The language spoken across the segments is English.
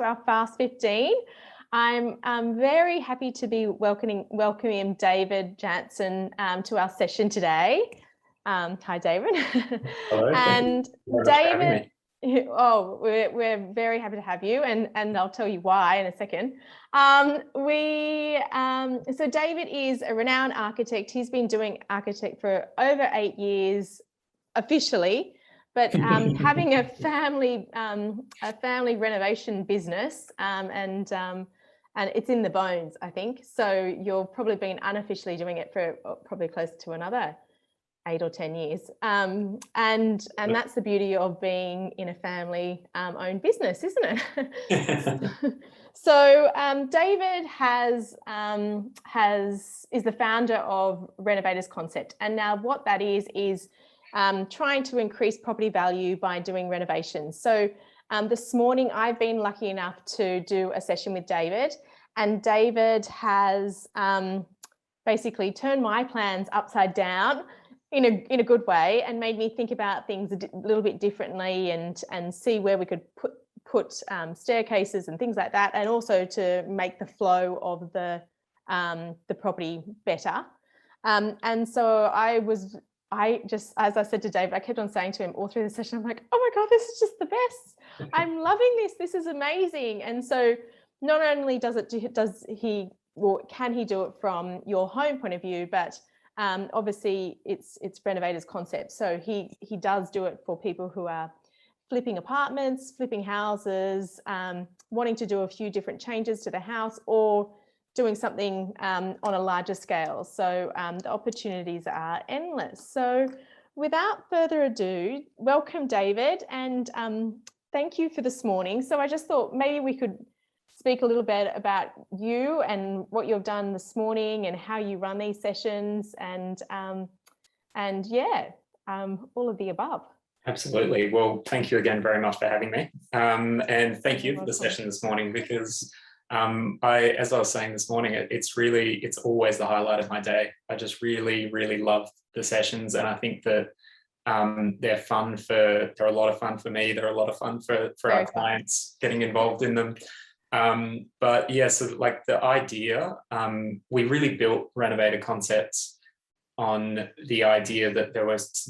our Fast 15. I'm very happy to be welcoming David Janson to our session today. Hi, David. Hello. And David, oh, we're very happy to have you, and I'll tell you why in a second. So David is a renowned architect. He's been doing architect for over 8 years officially, but having a family renovation business, and it's in the bones, I think. So you've probably been unofficially doing it for probably close to another 8 or 10 years. And that's the beauty of being in a family owned business, isn't it? So David is the founder of Renovator Concepts. And now what that is trying to increase property value by doing renovations. So this morning I've been lucky enough to do a session with David, and David has basically turned my plans upside down in a good way, and made me think about things a little bit differently, and see where we could put staircases and things like that, and also to make the flow of the property better. And so I just, as I said to David, I kept on saying to him all through the session, I'm like, oh my God, this is just the best. I'm loving this. This is amazing. And so not only can he do it from your home point of view, but obviously it's Renovator Concepts. So he does do it for people who are flipping apartments, flipping houses, wanting to do a few different changes to the house, or doing something on a larger scale. So the opportunities are endless. So without further ado, welcome, David, and thank you for this morning. So I just thought maybe we could speak a little bit about you and what you've done this morning and how you run these sessions, and yeah, all of the above. Absolutely. Well, thank you again very much for having me. And thank you for the session this morning, because as I was saying this morning, it's always the highlight of my day. I just really, really love the sessions, and I think that they're a lot of fun for me. They're a lot of fun for our clients getting involved in them. But yeah, so like the idea, we really built Renovator Concepts on the idea that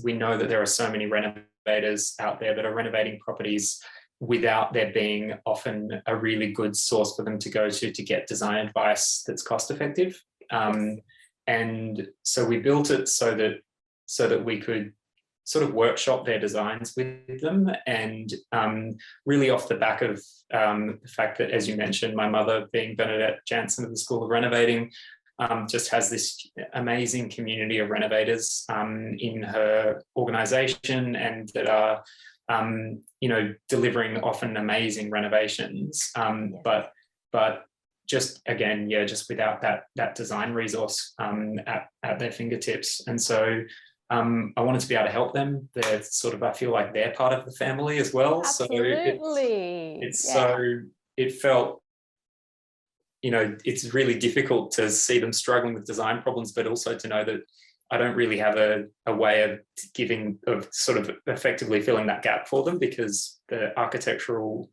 we know that there are so many renovators out there that are renovating properties without there being often a really good source for them to go to get design advice that's cost effective. And so we built it so that we could sort of workshop their designs with them, and really off the back of the fact that, as you mentioned, my mother, being David Janson of the School of Renovating, just has this amazing community of renovators in her organisation, and that are delivering often amazing renovations, but just again, just without that design resource at their fingertips. And so I wanted to be able to help them. They're sort of, I feel like they're part of the family as well. Absolutely. So it felt, it's really difficult to see them struggling with design problems, but also to know that I don't really have a way of sort of effectively filling that gap for them, because the architectural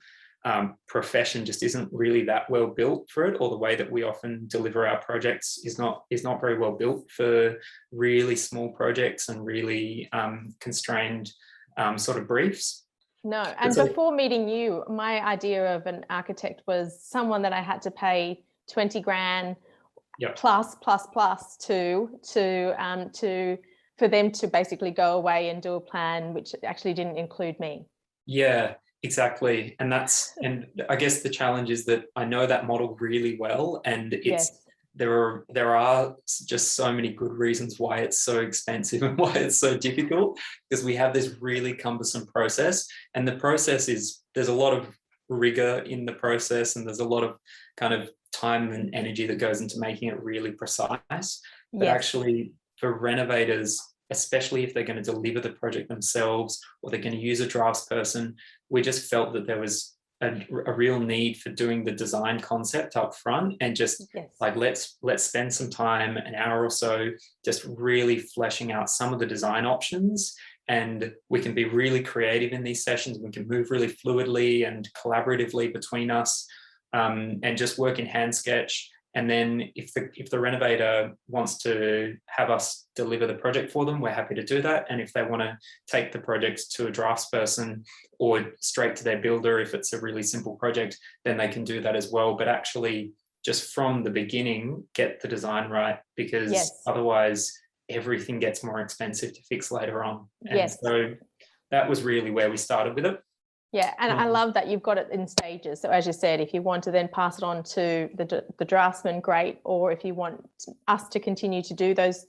profession just isn't really that well built for it, or the way that we often deliver our projects is not very well built for really small projects and really constrained sort of briefs. No, and before meeting you, my idea of an architect was someone that I had to pay 20 grand plus for them to basically go away and do a plan, which actually didn't include me. Yeah, exactly. And I guess the challenge is that I know that model really well, and there are just so many good reasons why it's so expensive and why it's so difficult, because we have this really cumbersome process, and the process there's a lot of rigor in the process, and there's a lot of kind of time and energy that goes into making it really precise. But actually, for renovators, especially if they're going to deliver the project themselves, or they're going to use a draftsperson, we just felt that there was a real need for doing the design concept up front, and just like let's spend some time, an hour or so, just really fleshing out some of the design options, and we can be really creative in these sessions. We can move really fluidly and collaboratively between us, and just work in hand sketch. And then if the renovator wants to have us deliver the project for them, we're happy to do that. And if they want to take the project to a draftsperson or straight to their builder, if it's a really simple project, then they can do that as well. But actually, just from the beginning, get the design right, because otherwise everything gets more expensive to fix later on. And so that was really where we started with it. Yeah, and I love that you've got it in stages. So as you said, if you want to then pass it on to the draftsman, great. Or if you want us to continue to do those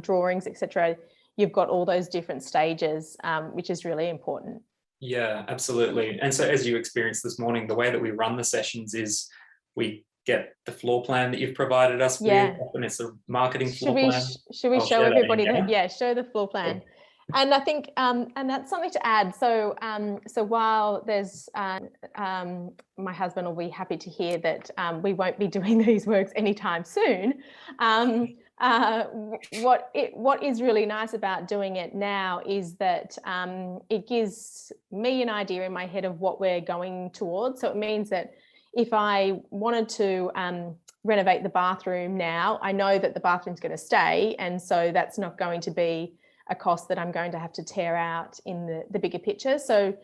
drawings, etc., you've got all those different stages, which is really important. Yeah, absolutely. And so as you experienced this morning, the way that we run the sessions is we get the floor plan that you've provided us with. Often it's a marketing floor plan. Should we show everybody that? Show the floor plan. Cool. And I think, and that's something to add. So, so while there's, my husband will be happy to hear that we won't be doing these works anytime soon. What is really nice about doing it now is that it gives me an idea in my head of what we're going towards. So it means that if I wanted to renovate the bathroom now, I know that the bathroom's going to stay, and so that's not going to be a cost that I'm going to have to tear out in the bigger picture. So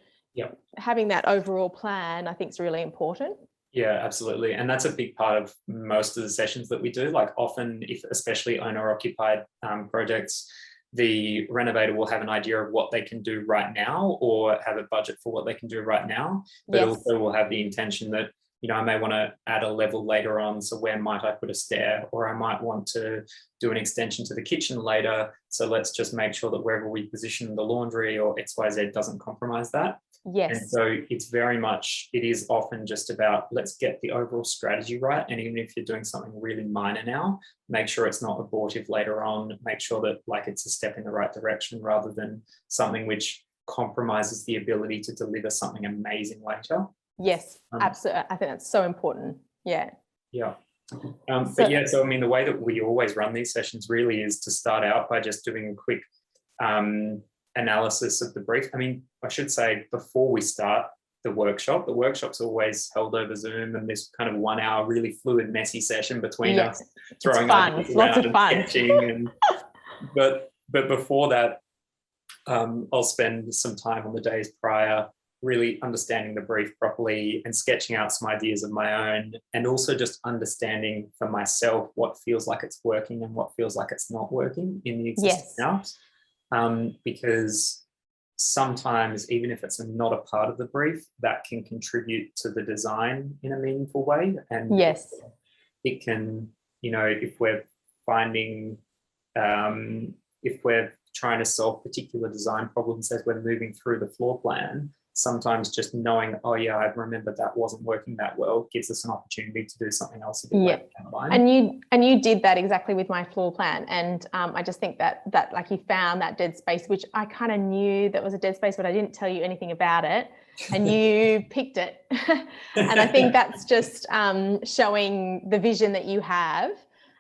having that overall plan, I think, is really important. Yeah, absolutely. And that's a big part of most of the sessions that we do. Like often, if especially owner occupied projects, the renovator will have an idea of what they can do right now, or have a budget for what they can do right now, but also will have the intention that, you know, I may want to add a level later on. So where might I put a stair? Or I might want to do an extension to the kitchen later. So let's just make sure that wherever we position the laundry or XYZ doesn't compromise that. Yes. And so it's very much, it is often just about, let's get the overall strategy right. And even if you're doing something really minor now, make sure it's not abortive later on. Make sure that like it's a step in the right direction rather than something which compromises the ability to deliver something amazing later. Yes, absolutely. I think that's so important. Yeah. Yeah. But yeah, so I mean, the way that we always run these sessions really is to start out by just doing a quick analysis of the brief. I mean, I should say before we start the workshop's always held over Zoom, and this kind of 1 hour really fluid, messy session between us, throwing lots of fun. Sketching but before that, I'll spend some time on the days prior really understanding the brief properly and sketching out some ideas of my own, and also just understanding for myself what feels like it's working and what feels like it's not working in the existing house. Because sometimes, even if it's not a part of the brief, that can contribute to the design in a meaningful way. And it can, you know, if we're finding, if we're trying to solve particular design problems as we're moving through the floor plan, sometimes just knowing, oh yeah, I remember that wasn't working that well, gives us an opportunity to do something else a bit later down the line. And you did that exactly with my floor plan, and I just think that like you found that dead space, which I kind of knew that was a dead space, but I didn't tell you anything about it, and you picked it. And I think that's just showing the vision that you have,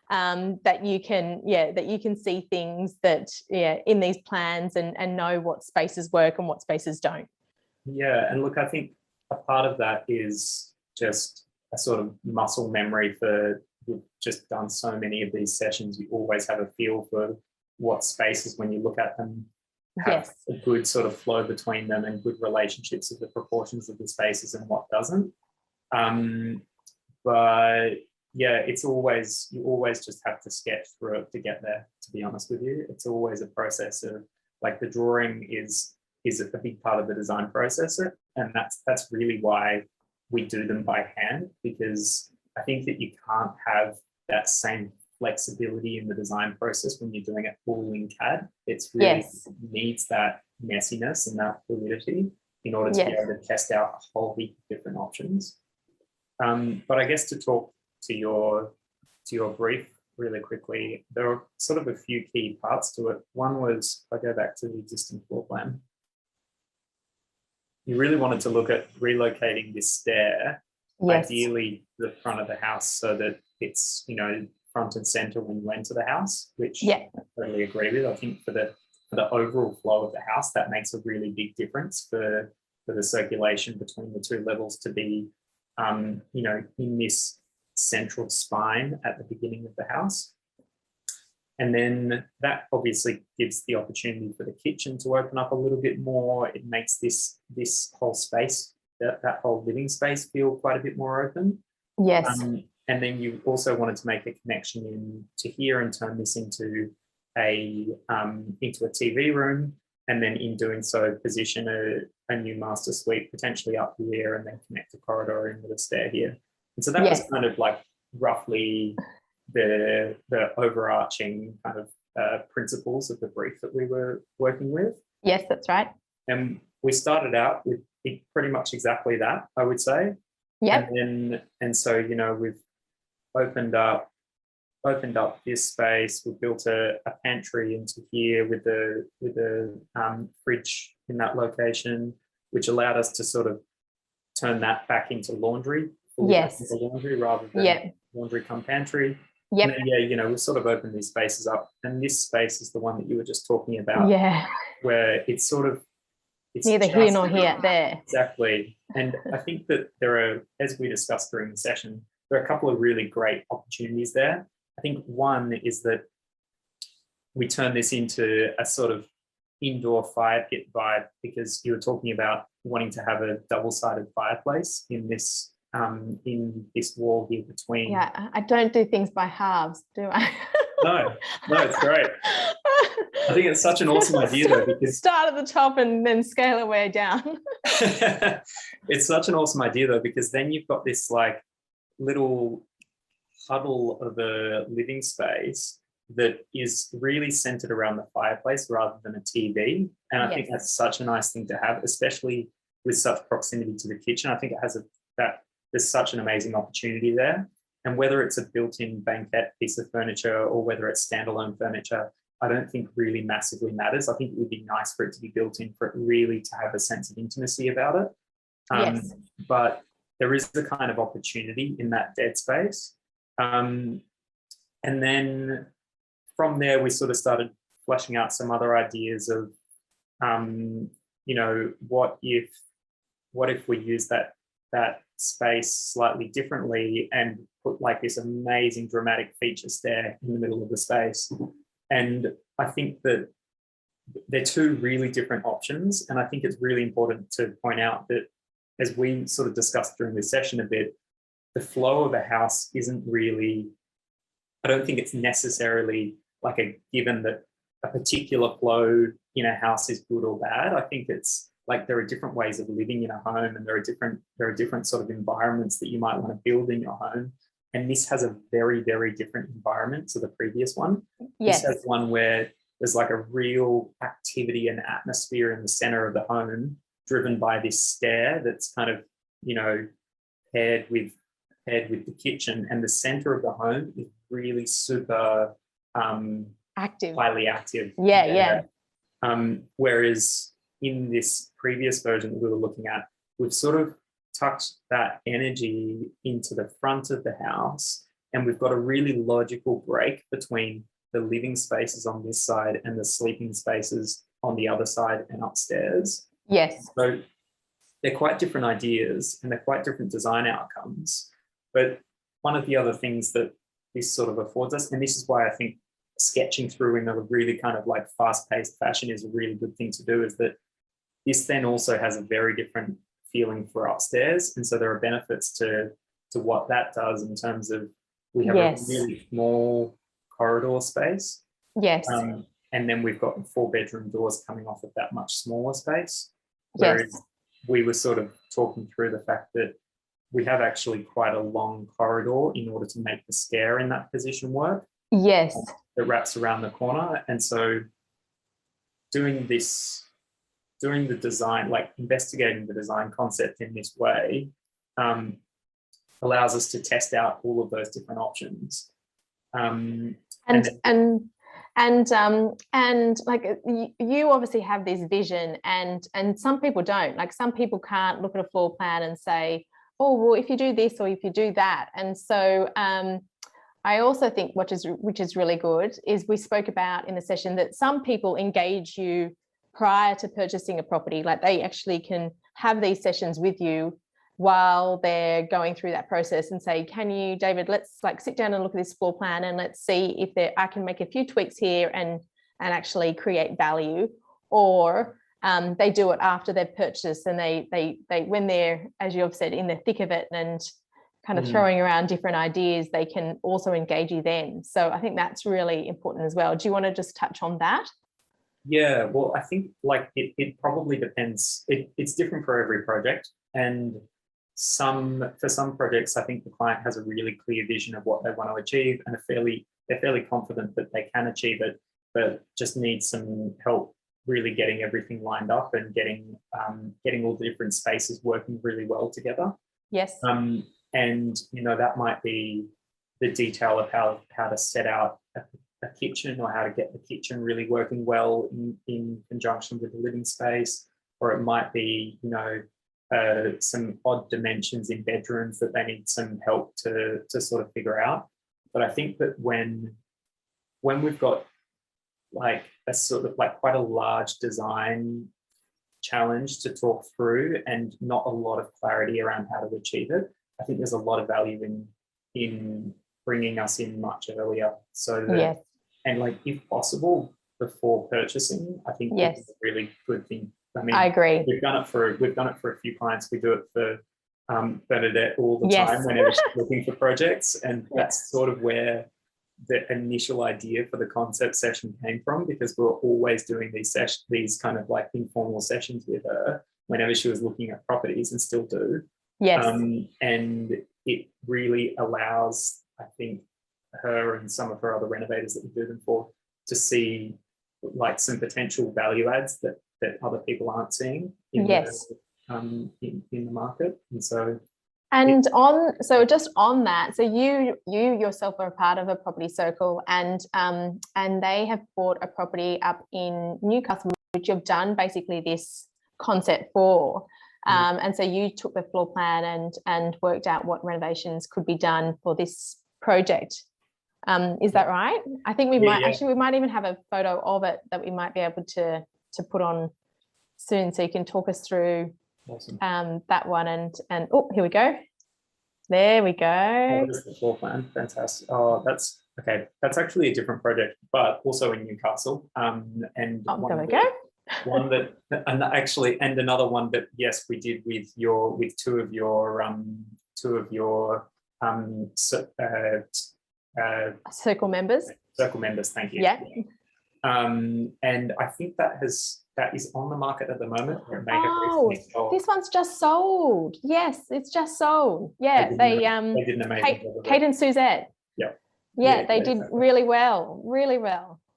that you can see things that in these plans and know what spaces work and what spaces don't. Yeah, and look, I think a part of that is just a sort of muscle memory for, we've just done so many of these sessions, you always have a feel for what spaces, when you look at them, have a good sort of flow between them and good relationships of the proportions of the spaces and what doesn't. But yeah, it's always, you always just have to sketch through it to get there, to be honest with you. It's always a process of, like, the drawing is a big part of the design process, and that's really why we do them by hand, because I think that you can't have that same flexibility in the design process when you're doing it all in CAD. It's really needs that messiness and that fluidity in order to be able to test out a whole heap of different options. But I guess to talk to your brief really quickly, there are sort of a few key parts to it. One was, if I go back to the existing floor plan, you really wanted to look at relocating this stair, ideally to the front of the house, so that it's, you know, front and center when you enter the house, which I totally agree with. I think for the the overall flow of the house, that makes a really big difference for the circulation between the two levels to be, you know, in this central spine at the beginning of the house. And then that obviously gives the opportunity for the kitchen to open up a little bit more. It makes this whole space, that whole living space, feel quite a bit more open. Yes. And then you also wanted to make a connection into here and turn this into a TV room, and then in doing so position a new master suite potentially up here, and then connect the corridor in with a stair here. And so that was kind of like roughly the overarching kind of principles of the brief that we were working with. Yes, that's right. And we started out with pretty much exactly that, I would say. Yeah. And so, you know, we've opened up this space. We built a pantry into here with the fridge in that location, which allowed us to sort of turn that back into laundry. Yes. Into laundry rather than laundry come pantry. Yep. And then, you know, we sort of opened these spaces up, and this space is the one that you were just talking about. Yeah. Where it's sort of, it's neither here nor here, there. Exactly. And I think that there are, as we discussed during the session, there are a couple of really great opportunities there. I think one is that we turn this into a sort of indoor fire pit vibe, because you were talking about wanting to have a double-sided fireplace in this wall here between. Yeah, I don't do things by halves, do I? No, it's great. I think it's such an awesome idea though, because start at the top and then scale our way down. It's such an awesome idea though, because then you've got this like little huddle of a living space that is really centered around the fireplace rather than a TV. And I think that's such a nice thing to have, especially with such proximity to the kitchen. I think it has there's such an amazing opportunity there. And whether it's a built-in banquette piece of furniture or whether it's standalone furniture, I don't think really massively matters. I think it would be nice for it to be built in, for it really to have a sense of intimacy about it. But there is the kind of opportunity in that dead space. And then from there, we sort of started fleshing out some other ideas of, you know, what if we use that space slightly differently and put like this amazing dramatic feature stair in the middle of the space. And I think that they're two really different options. And I think it's really important to point out that, as we sort of discussed during this session a bit, the flow of a house isn't really, I don't think it's necessarily like a given that a particular flow in a house is good or bad. I think it's like there are different ways of living in a home, and there are different sort of environments that you might want to build in your home. And this has a very, very different environment to the previous one. Yes. This has one where there's like a real activity and atmosphere in the center of the home, driven by this stair that's kind of, you know, paired with the kitchen, and the center of the home is really super active, highly active. Whereas in this previous version that we were looking at, we've sort of tucked that energy into the front of the house, and we've got a really logical break between the living spaces on this side and the sleeping spaces on the other side and upstairs. Yes. So they're quite different ideas and they're quite different design outcomes. But one of the other things that this sort of affords us, and this is why I think sketching through in a really kind of like fast-paced fashion is a really good thing to do, is that this then also has a very different feeling for upstairs. And so there are benefits to what that does in terms of, we have a really small corridor space. Yes. And then we've got 4-bedroom doors coming off of that much smaller space. Whereas we were sort of talking through the fact that we have actually quite a long corridor in order to make the stair in that position work. Yes. That wraps around the corner. And so doing the design, like investigating the design concept in this way, allows us to test out all of those different options. And like you obviously have this vision, and some people don't. Like some people can't look at a floor plan and say, oh, well, if you do this or if you do that. And so I also think which is really good is we spoke about in the session that some people engage you prior to purchasing a property, like they actually can have these sessions with you while they're going through that process and say, can you, David, let's like sit down and look at this floor plan and let's see if I can make a few tweaks here and actually create value. Or they do it after they've purchased and they when they're, as you have said, in the thick of it and kind of throwing around different ideas, they can also engage you then. So I think that's really important as well. Do you want to just touch on that? Yeah, well, I think like it probably depends. It's different for every project, and for some projects, I think the client has a really clear vision of what they want to achieve, and they're fairly confident that they can achieve it, but just need some help really getting everything lined up and getting all the different spaces working really well together. Yes. And that might be the detail of how to set out a kitchen, or how to get the kitchen really working well in conjunction with the living space, or it might be some odd dimensions in bedrooms that they need some help to sort of figure out. But I think that when we've got like a sort of like quite a large design challenge to talk through and not a lot of clarity around how to achieve it, I think there's a lot of value in bringing us in much earlier, so that Yes. and like if possible before purchasing, I think Yes. it's a really good thing. I mean, I agree. we've done it for a few clients. We do it for Bernadette all the Yes. time whenever she's looking for projects, and that's sort of where the initial idea for the concept session came from, because we were always doing these kind of like informal sessions with her whenever she was looking at properties, and still do. Yes. And it really allows, I think, her and some of her other renovators that we do them for to see like some potential value adds that other people aren't seeing in the market. And so just on that, so you yourself are a part of a property circle, and they have bought a property up in Newcastle, which you've done basically this concept for. And so you took the floor plan and worked out what renovations could be done for this project. Is that right? I think we might even have a photo of it that we might be able to put on soon, so you can talk us through that one. And oh, here we go. There we go. Oh, there's the floor plan. Fantastic. Oh, that's okay. That's actually a different project, but also in Newcastle. And there we go. One that, and another one that, yes, we did with two of your circle members. Circle members, thank you. Yeah. And I think that is on the market at the moment. This one's just sold. Yes, it's just sold. Yeah, they did an amazing job. Kate and Suzette. Yeah, they did really well.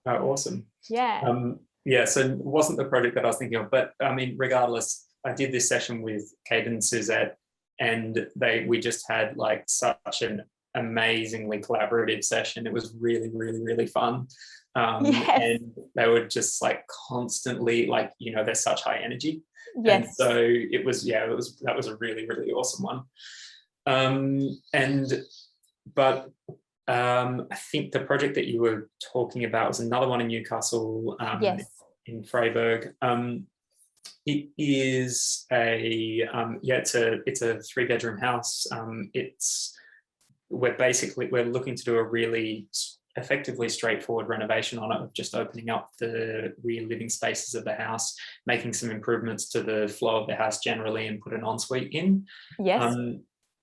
Oh, awesome. Yeah. So it wasn't the project that I was thinking of, but I mean, regardless, I did this session with Kate and Suzette, and we just had like such an amazingly collaborative session. It was really, really, really fun. And they were just like constantly like, they're such high energy. Yes. And so that was a really, really awesome one. I think the project that you were talking about was another one in Newcastle, in Freiburg. It is it's a 3-bedroom house. We're looking to do a really effectively straightforward renovation on it, of just opening up the rear living spaces of the house, making some improvements to the flow of the house generally, and put an ensuite in. Yes.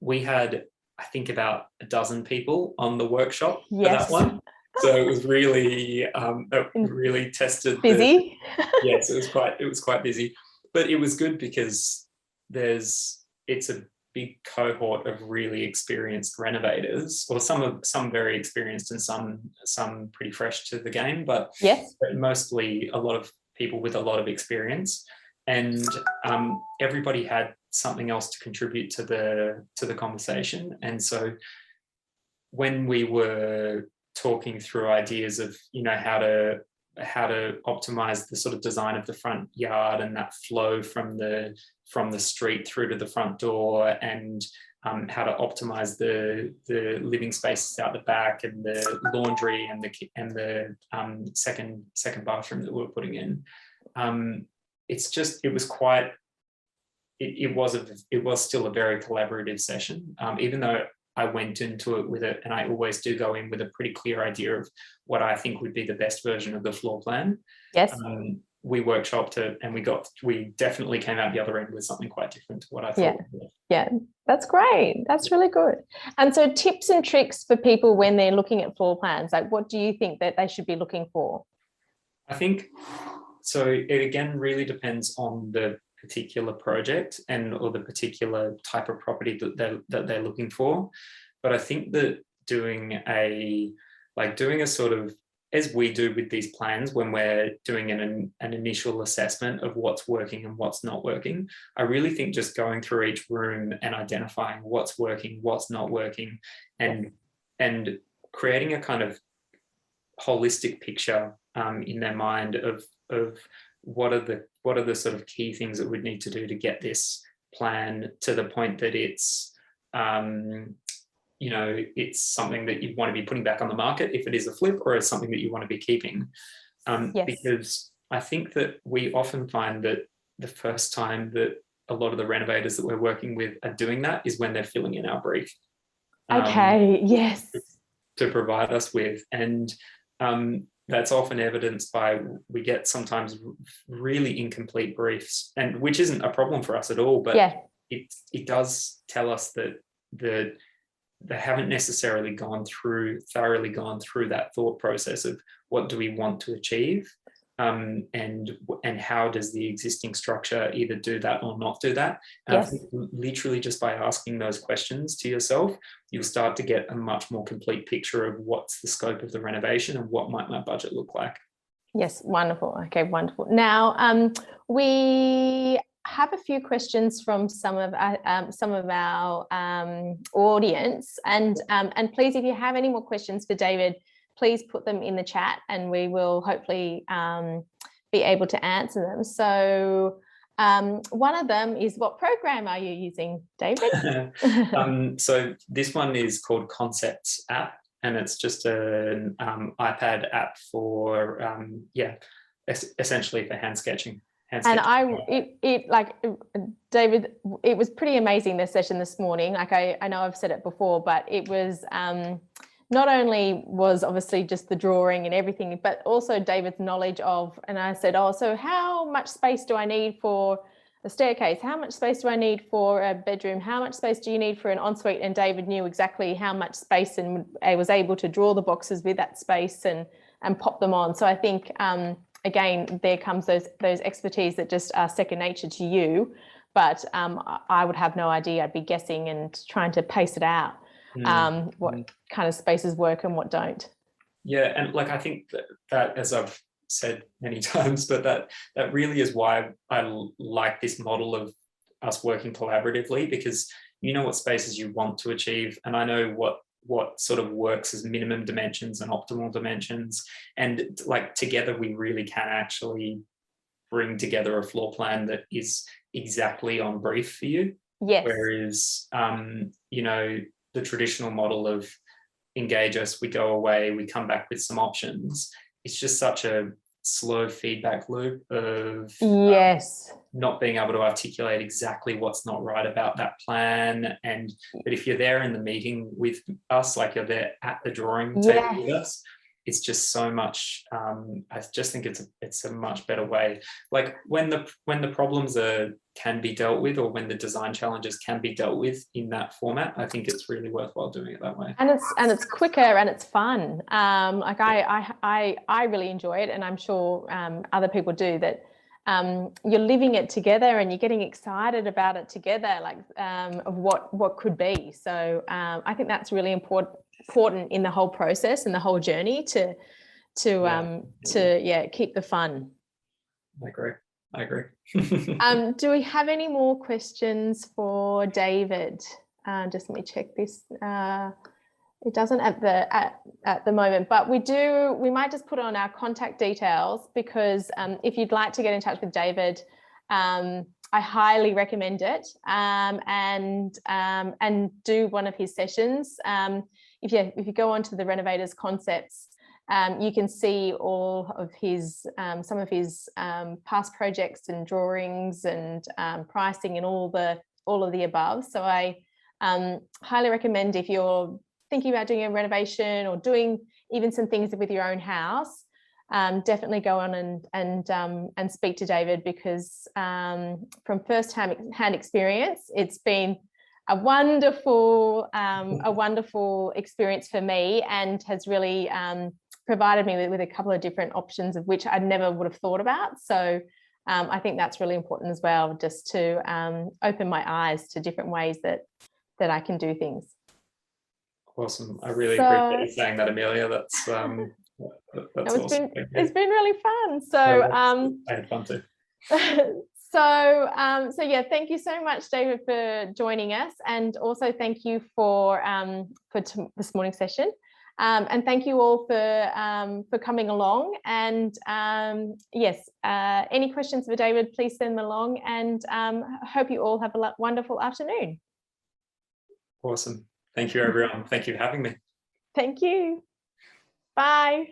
We had, I think, about a dozen people on the workshop for that one. So it was really, really tested. Busy. Yes, it was quite busy, but it was good because it's a big cohort of really experienced renovators, or some very experienced and some pretty fresh to the game, but mostly a lot of people with a lot of experience, and everybody had something else to contribute to the conversation. And so when we were talking through ideas of how to optimize the sort of design of the front yard and that flow from the street through to the front door, and how to optimize the living spaces out the back and the laundry and the second bathroom that we were putting in. It was still a very collaborative session, even though I went into it with it, and I always do go in with a pretty clear idea of what I think would be the best version of the floor plan. Yes. We workshopped it, and we definitely came out the other end with something quite different to what I thought. Yeah, that's great. That's really good. And so tips and tricks for people when they're looking at floor plans, like what do you think that they should be looking for? I think, so it again really depends on the particular project or the particular type of property that they're looking for. But I think that doing a sort of, as we do with these plans when we're doing an initial assessment of what's working and what's not working, I really think just going through each room and identifying what's working, what's not working, and creating a kind of holistic picture in their mind of what are the sort of key things that we'd need to do to get this plan to the point that it's it's something that you want to be putting back on the market if it is a flip, or it's something that you want to be keeping. Because I think that we often find that the first time that a lot of the renovators that we're working with are doing that is when they're filling in our brief. Yes. To provide us with. And that's often evidenced by, we get sometimes really incomplete briefs, and which isn't a problem for us at all, but it does tell us that they haven't necessarily thoroughly gone through that thought process of what do we want to achieve, and how does the existing structure either do that or not do that. And I think literally just by asking those questions to yourself, you'll start to get a much more complete picture of what's the scope of the renovation and what might my budget look like. Yes, wonderful. Okay, wonderful. Now, we have a few questions from some of our audience, and please, if you have any more questions for David, please put them in the chat, and we will hopefully be able to answer them. So one of them is, what program are you using, David? So this one is called Concepts app, and it's just an iPad app for essentially for hand sketching. David, it was pretty amazing, this session this morning. Like I know I've said it before, but it was not only was obviously just the drawing and everything, but also David's knowledge of, and I said, oh, so how much space do I need for a staircase? How much space do I need for a bedroom? How much space do you need for an ensuite? And David knew exactly how much space, and I was able to draw the boxes with that space and pop them on. So I think, again, there comes those expertise that just are second nature to you, but I would have no idea. I'd be guessing and trying to pace it out. What kind of spaces work and what don't. Yeah, and like I think that as I've said many times, but that really is why I like this model of us working collaboratively, because you know what spaces you want to achieve, and I know what sort of works as minimum dimensions and optimal dimensions, and like together we really can actually bring together a floor plan that is exactly on brief for you. Yes. Whereas the traditional model of engage us, we go away, we come back with some options, it's just such a slow feedback loop of not being able to articulate exactly what's not right about that plan. But if you're there in the meeting with us, like you're there at the drawing table with us, it's just so much. I just think it's a much better way. Like when the problems can be dealt with, or when the design challenges can be dealt with in that format, I think it's really worthwhile doing it that way. And it's quicker and it's fun. I really enjoy it, and I'm sure other people do. That you're living it together and you're getting excited about it together, like of what could be. So I think that's really important in the whole process and the whole journey to keep the fun. I agree. Do we have any more questions for David? Just let me check this. It doesn't at the moment, but we might just put on our contact details, because if you'd like to get in touch with David, I highly recommend it, and do one of his sessions. If you go onto the Renovators Concepts, you can see all of his some of his past projects and drawings and pricing and all of the above. So I highly recommend, if you're thinking about doing a renovation or doing even some things with your own house, definitely go on and speak to David, because from first-hand experience, it's been a wonderful experience for me, and has really provided me with a couple of different options, of which I never would have thought about. So I think that's really important as well, just to open my eyes to different ways that I can do things. Awesome. I really appreciate you saying that, Amelia. That's awesome. It's been really fun. So I had fun too. So yeah, thank you so much, David, for joining us, and also thank you for this morning's session, and thank you all for coming along. And yes, any questions for David, please send them along, and hope you all have a wonderful afternoon. Awesome. Thank you, everyone. Thank you for having me. Thank you. Bye.